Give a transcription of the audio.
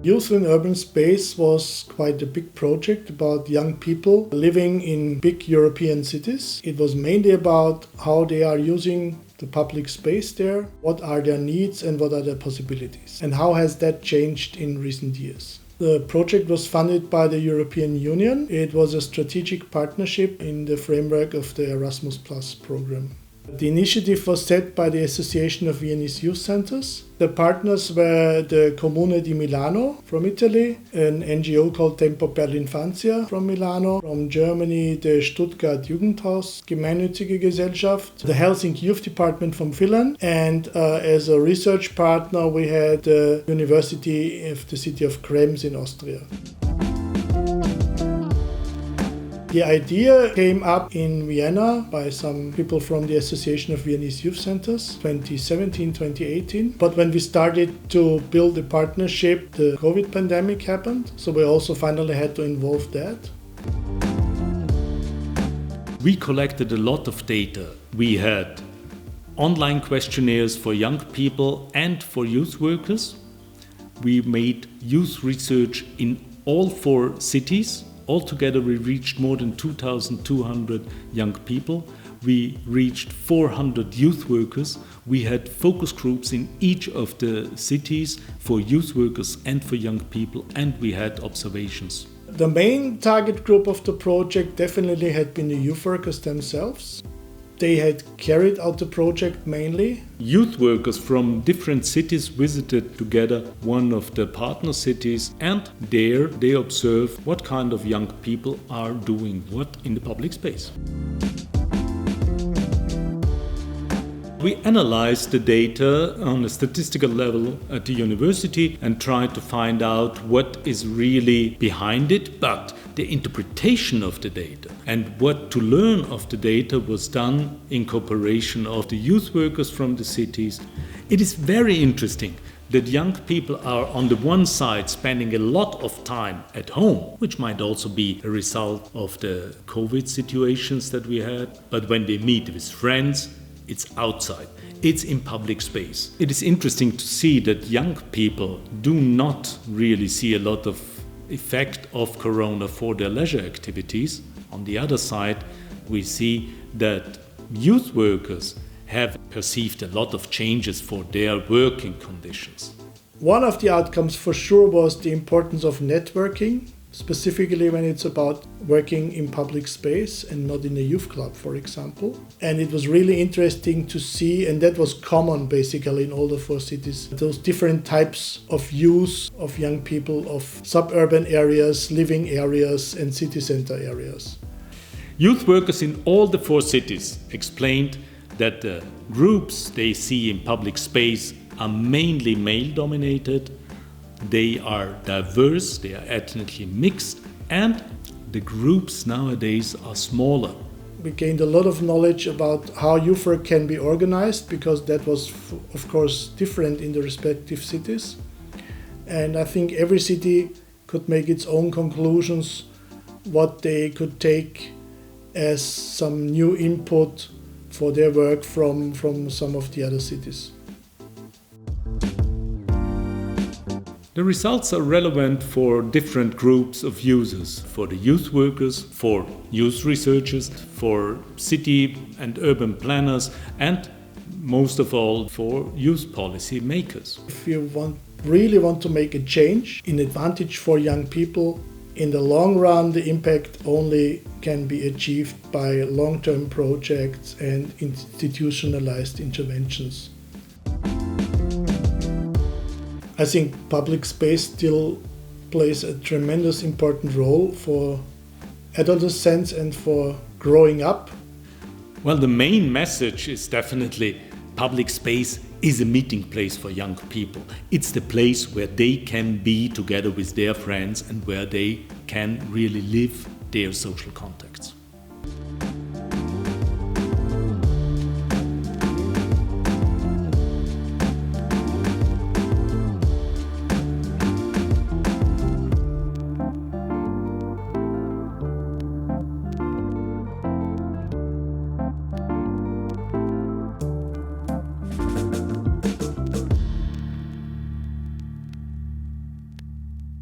Youth in Urban Space was quite a big project about young people living in big European cities. It was mainly about how they are using the public space there, what are their needs and what are their possibilities, and how has that changed in recent years. The project was funded by the European Union. It was a strategic partnership in the framework of the Erasmus Plus program. The initiative was set by the Association of Viennese Youth Centers. The partners were the Comune di Milano from Italy, an NGO called Tempo per l'Infanzia from Milano, from Germany the Stuttgart Jugendhaus, Gemeinnützige Gesellschaft, the Helsinki Youth Department from Finland, and as a research partner we had the University of the city of Krems in Austria. The idea came up in Vienna by some people from the Association of Viennese Youth Centers, 2017-2018. But when we started to build the partnership, the COVID pandemic happened. So we also finally had to involve that. We collected a lot of data. We had online questionnaires for young people and for youth workers. We made youth research in all 4 cities. Altogether, we reached more than 2,200 young people. We reached 400 youth workers. We had focus groups in each of the cities for youth workers and for young people, and we had observations. The main target group of the project definitely had been the youth workers themselves. They had carried out the project mainly. Youth workers from different cities visited together one of the partner cities, and there they observed what kind of young people are doing what in the public space. We analyzed the data on a statistical level at the university and tried to find out what is really behind it, but the interpretation of the data and what to learn of the data was done in cooperation of the youth workers from the cities. It is very interesting that young people are on the one side spending a lot of time at home, which might also be a result of the COVID situations that we had, but when they meet with friends, it's outside, it's in public space. It is interesting to see that young people do not really see a lot of effect of Corona for their leisure activities. On the other side, we see that youth workers have perceived a lot of changes for their working conditions. One of the outcomes for sure was the importance of networking, specifically when it's about working in public space and not in a youth club, for example. And it was really interesting to see, and that was common basically in all the 4 cities, those different types of use of young people, of suburban areas, living areas, and city center areas. Youth workers in all the 4 cities explained that the groups they see in public space are mainly male-dominated. They are diverse, they are ethnically mixed, and the groups nowadays are smaller. We gained a lot of knowledge about how youth work can be organized, because that was, of course, different in the respective cities. And I think every city could make its own conclusions, what they could take as some new input for their work from some of the other cities. The results are relevant for different groups of users, for the youth workers, for youth researchers, for city and urban planners, and most of all for youth policy makers. If you really want to make a change in advantage for young people, in the long run the impact only can be achieved by long-term projects and institutionalized interventions. I think public space still plays a tremendous important role for adolescence and for growing up. Well, the main message is definitely public space is a meeting place for young people. It's the place where they can be together with their friends and where they can really live their social contacts.